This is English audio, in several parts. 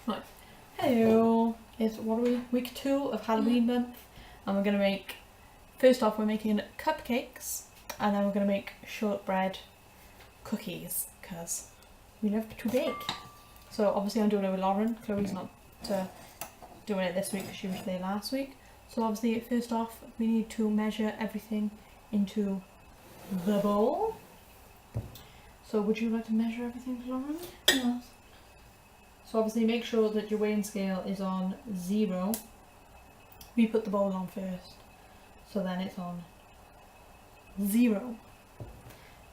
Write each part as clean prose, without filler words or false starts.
Right. Hello. It's what are we? Week 2 of Halloween month, and we're gonna make. First off, we're making cupcakes, and then we're gonna make shortbread cookies because we love to bake. So obviously, I'm doing it with Lauren. Chloe's not doing it this week because she was there last week. So obviously, first off, we need to measure everything into the bowl. So would you like to measure everything, Lauren? Yes. So obviously make sure that your weighing scale is on 0. We put the bowl on first, so then it's on 0.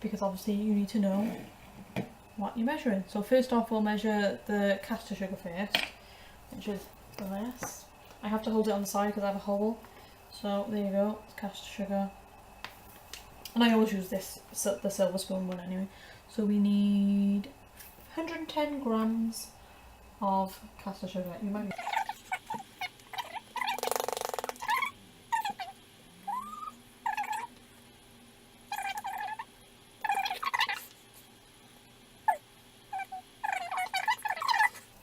Because obviously you need to know what you're measuring. So first off we'll measure the caster sugar first, which is this. I have to hold it on the side because I have a hole. So there you go, it's caster sugar. And I always use this, the silver spoon one anyway. So we need 110 grams of caster sugar. You might be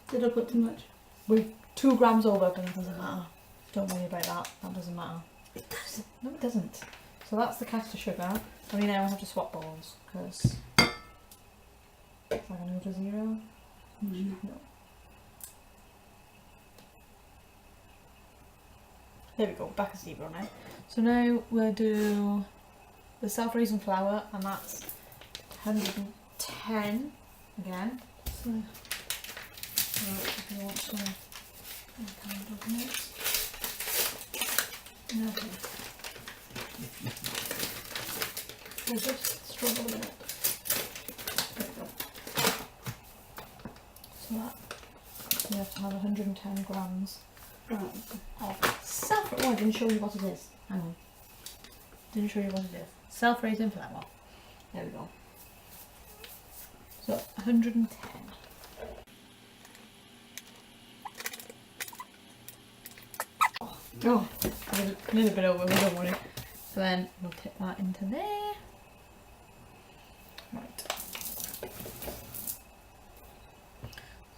Did I put too much? we're 2 grams over, but it doesn't matter. Don't worry about that. That doesn't matter. It doesn't. No, it doesn't. So that's the caster sugar. Only now I have to swap bowls because is that going to go to 0? No. No. There we go, back at 0 now. So now we'll do the self-raising flour, and that's 110 again. So if you want to count up this. Okay. We'll just struggle a minute. There we go. So that you have to have 110 grams Right. of self. Oh, I didn't show you what it is. Hang on. Didn't show you what it is. Self-raising flour. There we go. So 110. Oh, a little bit over, but don't worry. So then we'll tip that into there. Right.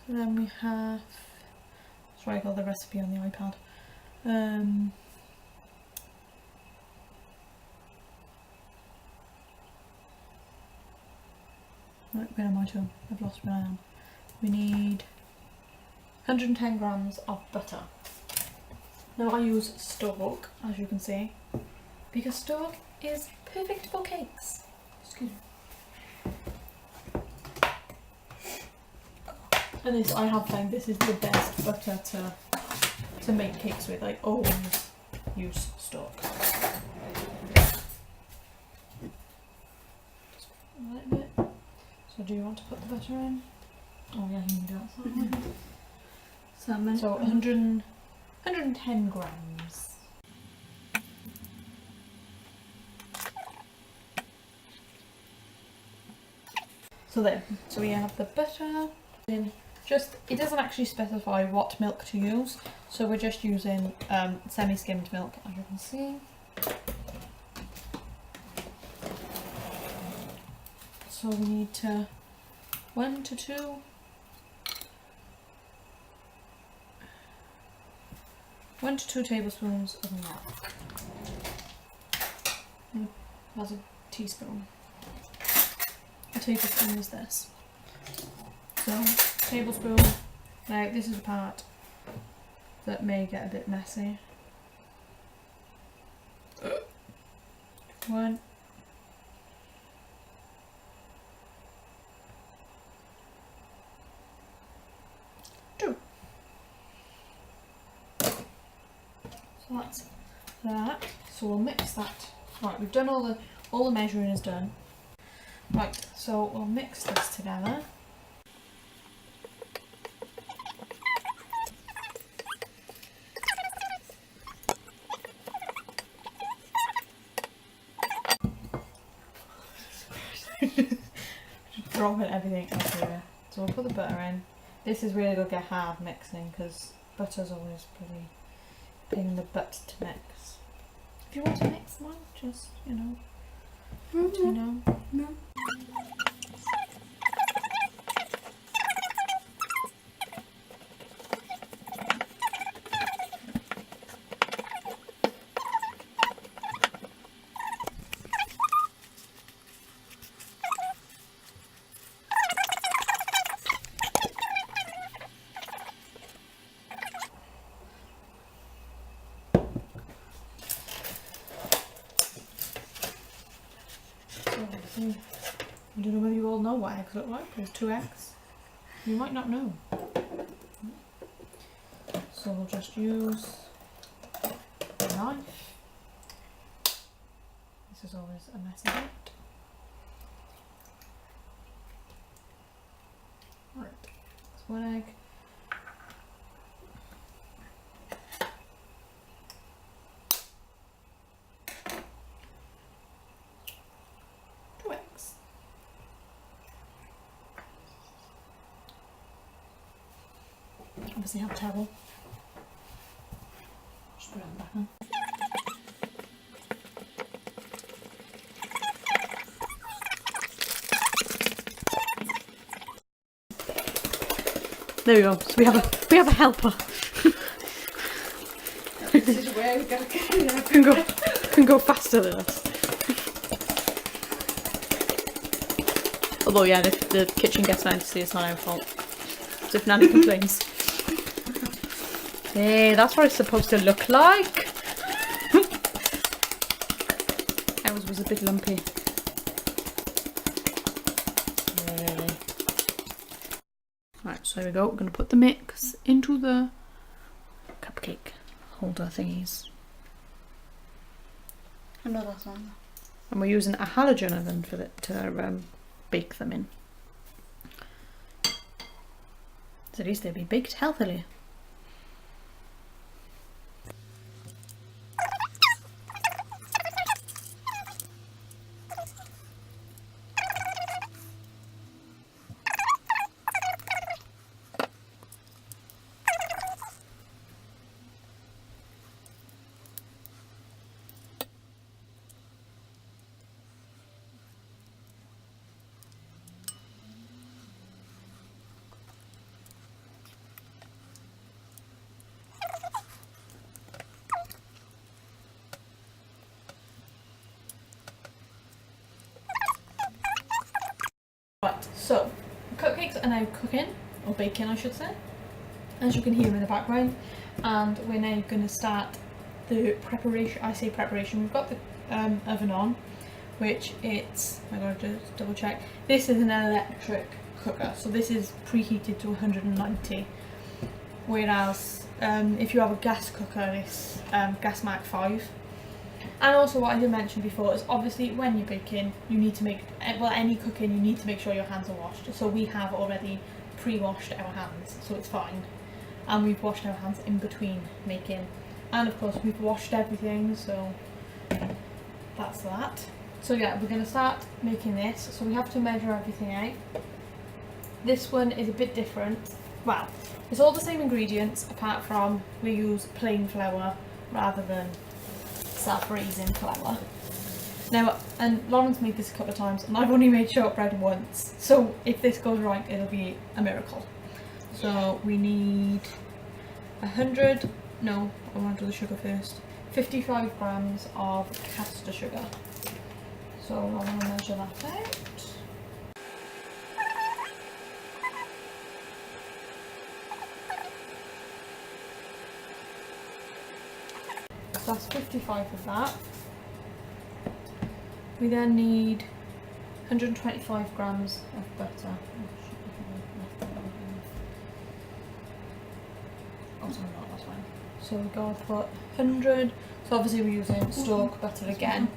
So then we have. Sorry, I got the recipe on the iPad. Right, where am I to? I've lost where I am. We need 110 grams of butter. Now I use Stoke, as you can see, because Stoke is perfect for cakes. Excuse me. And this, I have found this is the best butter to make cakes with. I always use Stoke. Just a little bit. So do you want to put the butter in? Oh yeah, you can do that. So 110 grams. So there. So we have the butter. Just, it doesn't actually specify what milk to use, so we're just using semi-skimmed milk, as you can see. So we need 1 to 2 tablespoons of milk. That's a teaspoon. A tablespoon is this. So, tablespoon. Now, this is the part that may get a bit messy. 1. 2. So that's that. So we'll mix that. Right, we've done all the measuring is done. Right, so we'll mix this together. Dropping everything everywhere. So we'll put the butter in. This is really going to get hard mixing because butter's always pretty pain in the butt to mix. If you want to mix one, just, you know. No. know what eggs look like. There's 2 eggs. You might not know. So we'll just use a knife. This is always a messy bit. Right, that's 1 egg. Obviously have a towel. Just put it on the back on. There we go. So we have a helper. This is where we gotta get can go faster than us. Although yeah, if the kitchen gets messy, it's not our fault. So if Nanny complains. Hey, that's what it's supposed to look like. Ours was a bit lumpy. Right, so there we go. We're going to put the mix into the cupcake holder thingies. I know that's one. And we're using a halogen oven for it to bake them in. So at least they'll be baked healthily. Right, so the cupcakes are now cooking, or baking I should say, as you can hear in the background, and we're now going to start the preparation. I say preparation, we've got the oven on, which it's, I gotta just double check, this is an electric cooker, so this is preheated to 190, whereas if you have a gas cooker it's gas mark 5. And also what I did mention before is obviously when you're baking you need to make, well any cooking you need to make sure your hands are washed. So we have already pre-washed our hands, so it's fine. And we've washed our hands in between making. And of course we've washed everything, so that's that. So yeah, we're going to start making this. So we have to measure everything out. This one is a bit different. Well, it's all the same ingredients apart from we use plain flour rather than self-raising flour. Now, and Lauren's made this a couple of times and I've only made shortbread once, so if this goes right it'll be a miracle. So we need 100, no, I want to do the sugar first, 55 grams of caster sugar. So I'm going to measure that out. So that's 55 of that. We then need 125 grams of butter. Oh, sorry, not, that's fine. So we're going to put 100. So obviously we're using stork butter again.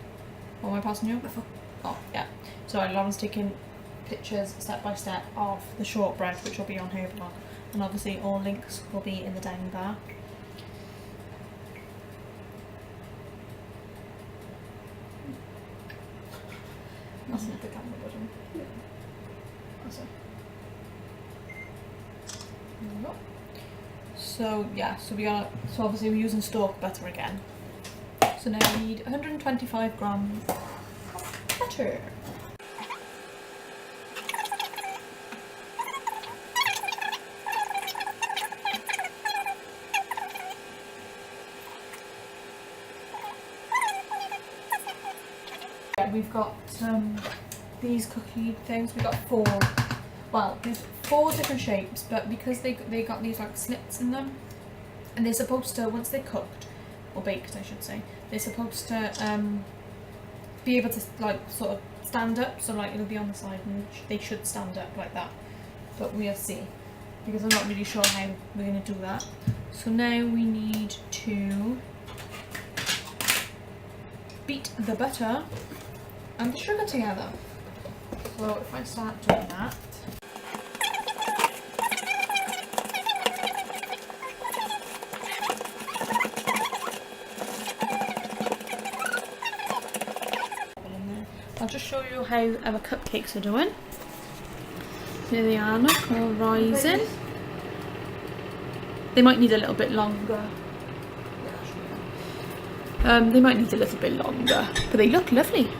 What am I passing you? Oh, yeah. So Lauren's taking pictures step by step of the shortbread, which will be on her blog. And obviously all links will be in the down bar. That's not the camera button. Yeah. That's it. There we go. So yeah, so obviously we're using stork butter again. So now we need 125 grams of butter. We've got these cookie things. We've got 4. Well, there's 4 different shapes, but because they got these like slits in them, and they're supposed to, once they're cooked or baked, I should say, they're supposed to be able to like sort of stand up, so like it'll be on the side and they should stand up like that. But we'll see, because I'm not really sure how we're going to do that. So now we need to beat the butter and the sugar together. So if I start doing that. I'll just show you how our cupcakes are doing. Here they are, look, all rising. They might need a little bit longer. They might need a little bit longer, but they look lovely.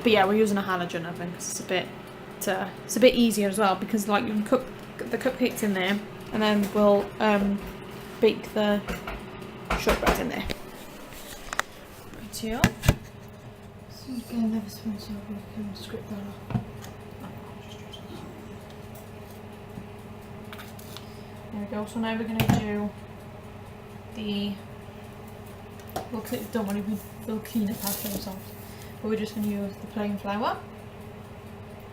But yeah, we're using a halogen oven because it's a bit easier as well, because like you can cook the cupcakes in there, and then we'll bake the shortbread in there. Right here. So I'm getting another spoon so we can script that up. There we go. So now we're going to do the. Don't worry, we'll clean it after ourselves. But we're just going to use the plain flour,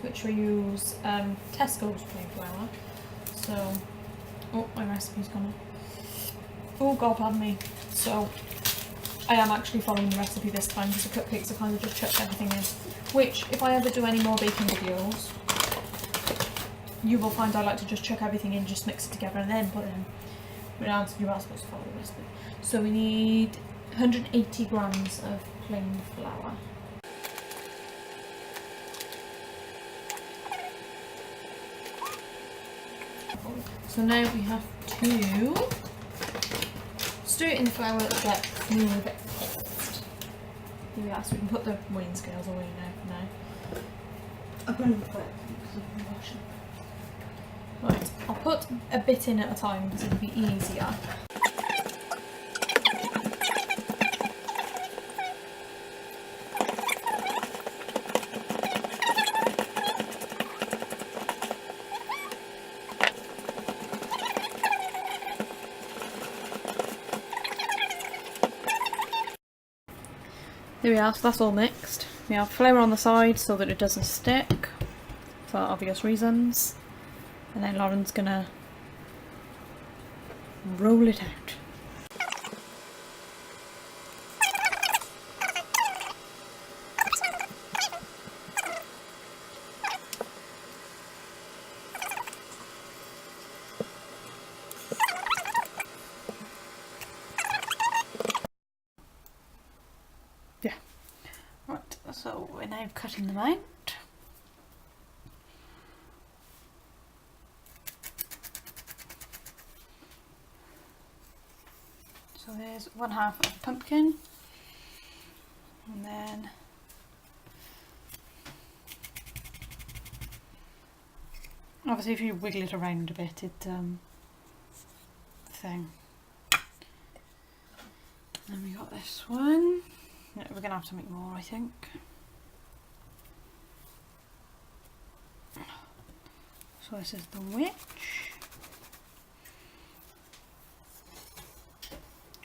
which we use Tesco's plain flour. So, oh, my recipe's gone. Oh God, pardon me. So, I am actually following the recipe this time because the cupcakes are kind of just chucked everything in. Which, if I ever do any more baking videos, you will find I like to just chuck everything in, just mix it together and then put it in. But now you are supposed to follow the recipe. So we need 180 grams of plain flour. So now we have to stir it in the flour to get smooth paste. Here we are, so we can put the weighing scales away now. I'm going to put it because I'm washing. Right, I'll put a bit in at a time because it'll be easier. There we are, so that's all mixed. We have flour on the side so that it doesn't stick, for obvious reasons. And then Lauren's gonna roll it out. Yeah. Right, so we're now cutting them out. So there's 1/2 of a pumpkin, and then obviously if you wiggle it around a bit, it thing. And we got this one. Yeah, we're gonna have to make more, I think. So this is the witch.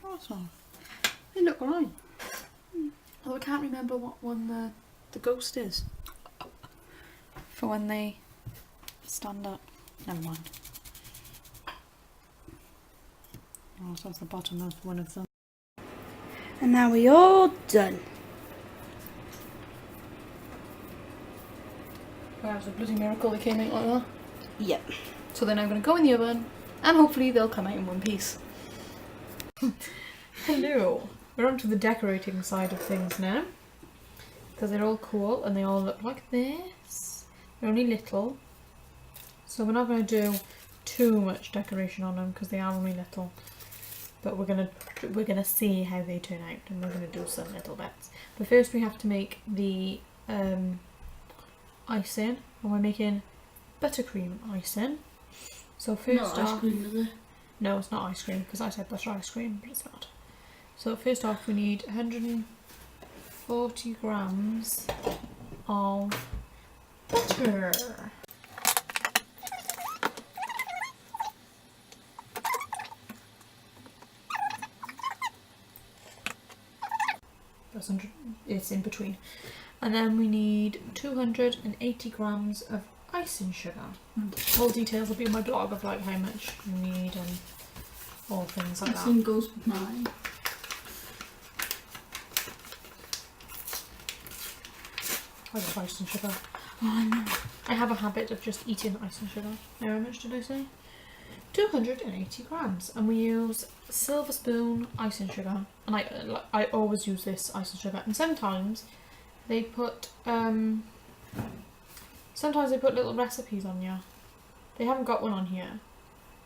Awesome. They look alright. Although I can't remember what one the ghost is. For when they stand up. Never mind. Oh, so that's the bottom of one of them. And now we're all done. That was a bloody miracle they came out like that. Yep. So they're now going to go in the oven, and hopefully they'll come out in one piece. Hello. We're on to the decorating side of things now, because they're all cool and they all look like this. They're only little, so we're not going to do too much decoration on them because they are only little. But we're gonna see how they turn out, and we're gonna do some little bits. But first we have to make the icing, and we're making buttercream icing. So first off, ice cream, is it? no, it's not ice cream because I said butter ice cream, but it's not. So first off, we need 140 grams of butter. it's in between. And then we need 280 grams of icing sugar. All details will be on my blog of like how much you need and all things like that. Icing goes with mine. I love icing sugar. Oh no. I have a habit of just eating icing sugar. Now, how much did I say? 280 grams, and we use silver spoon icing sugar, and I always use this icing sugar. And sometimes they put little recipes on you. They haven't got one on here.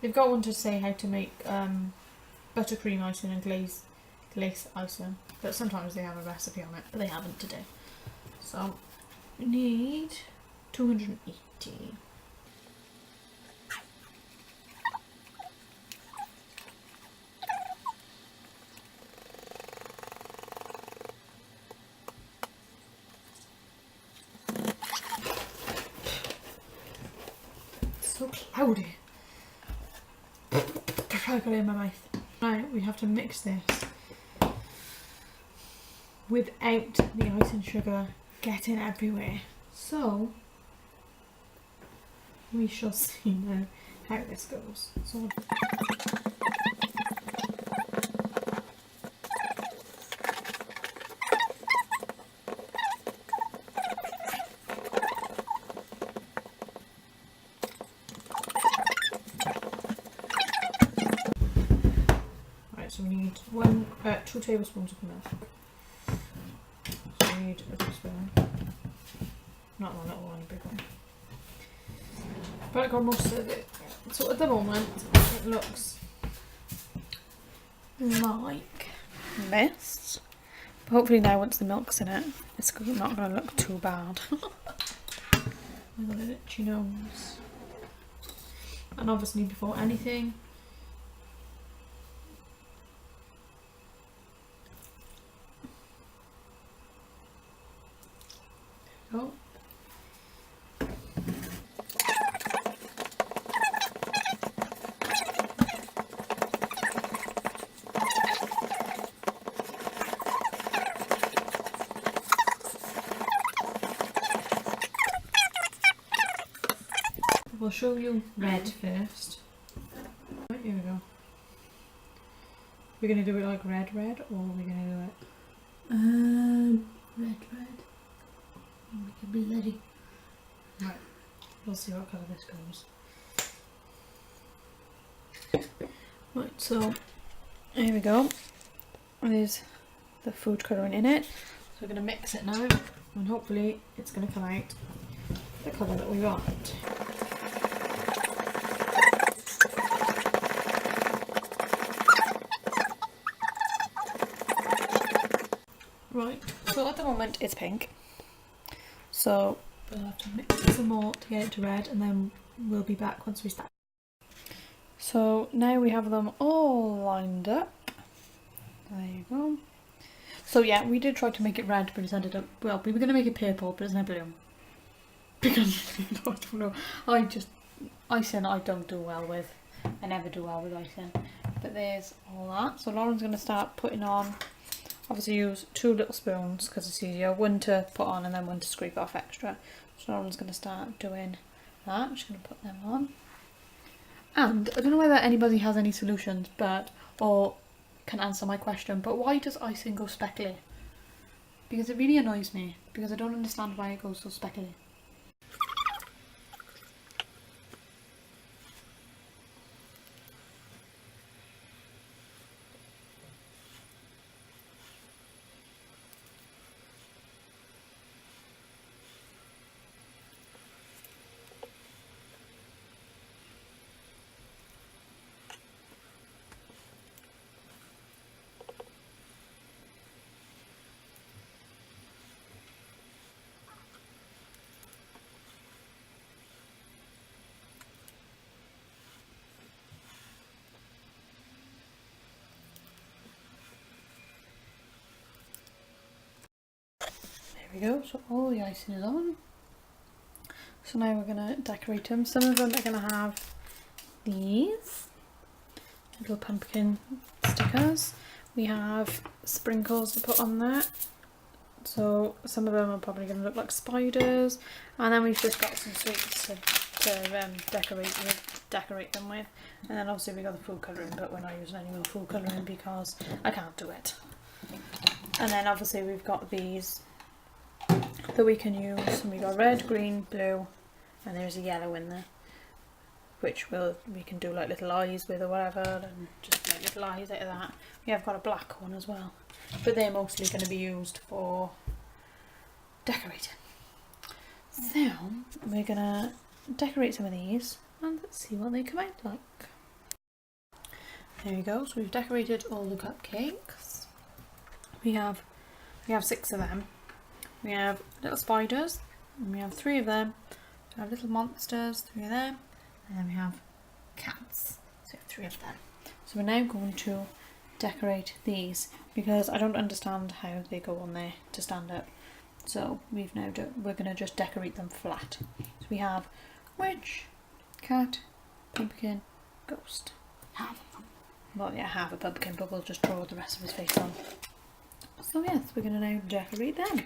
They've got one to say how to make buttercream icing and glaze icing, but sometimes they have a recipe on it, but they haven't today. So we need 280. So cloudy. I got it in my mouth. Right, we have to mix this without the icing sugar getting everywhere. So we shall see now how this goes. So so we need 2 tablespoons of milk. So we need a teaspoon. Not one little one, a big one. But I got most of it. So at the moment it looks like this. But hopefully now once the milk's in it, it's not going to look too bad. I got an itchy nose. And obviously before anything, oh. We'll show you red first. Right, here we go. We're going to do it like red, or are we going to do it? Red. Make it bloody. Right, we'll see what colour this goes. Right, so here we go. There's the food colouring in it. So we're going to mix it now, and hopefully it's going to come out the colour that we want. Right, so at the moment it's pink. So we'll have to mix some more to get it to red, and then we'll be back once we start. So now we have them all lined up. There you go. So yeah, we did try to make it red, but it's ended up, well, we were going to make it purple, but it's now blue. Because, I don't know, icing I don't do well with. I never do well with icing. But there's all that. So Lauren's going to start putting on, obviously use 2 little spoons because it's easier. One to put on and then one to scrape off extra. So Lauren's going to start doing that. I'm just going to put them on. And I don't know whether anybody has any solutions, or can answer my question, but why does icing go speckly? Because it really annoys me, because I don't understand why it goes so speckly. There we go, so all the icing is on. So now we're going to decorate them. Some of them are going to have these little pumpkin stickers. We have sprinkles to put on there. So some of them are probably going to look like spiders, and then we've just got some sweets to decorate them with, and then obviously we got the food colouring, but we're not using any more food colouring because I can't do it. And then obviously we've got these that we can use, and we got red, green, blue, and there's a yellow in there, which we can do like little eyes with or whatever, and just make little eyes out of that. We have got a black one as well, but they're mostly going to be used for decorating. So we're going to decorate some of these and let's see what they come out like. There we go, so we've decorated all the cupcakes. We have 6 of them. We have little spiders, and we have 3 of them. We have little monsters, 3 of them, and then we have cats, so 3 of them. So we're now going to decorate these because I don't understand how they go on there to stand up. So we're going to just decorate them flat. So we have witch, cat, pumpkin, ghost. Half of them. Well, yeah, half a pumpkin, but we'll just draw the rest of his face on. So yes, we're going to now decorate them.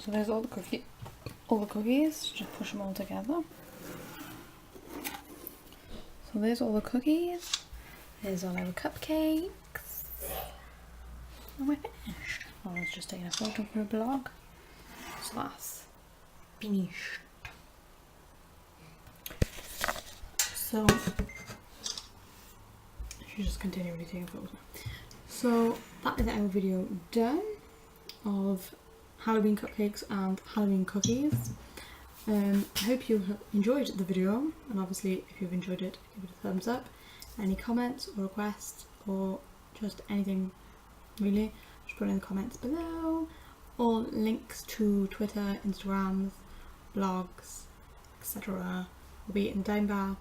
So there's all the cookies, just push them all together. So there's all the cookies, there's all our cupcakes, and we're finished. I was just taking a photo for a blog, so that's finished. So, I should just continue taking photos now. So that is our video done of Halloween cupcakes and Halloween cookies. I hope you have enjoyed the video, and obviously if you've enjoyed it, give it a thumbs up. Any comments or requests or just anything really, just put it in the comments below. All links to Twitter, Instagrams, blogs, etc. will be in down bar,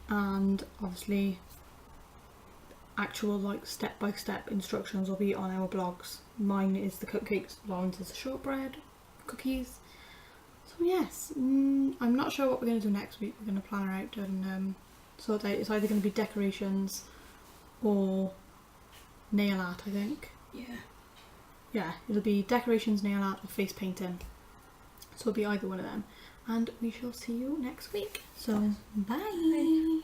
and obviously actual like step-by-step instructions will be on our blogs. Mine is the cupcakes, Lauren's is the shortbread cookies. So yes, I'm not sure what we're going to do next week. We're going to plan her out and sort out. It's either going to be decorations or nail art, I think. Yeah, it'll be decorations, nail art or face painting. So it'll be either one of them. And we shall see you next week. So bye.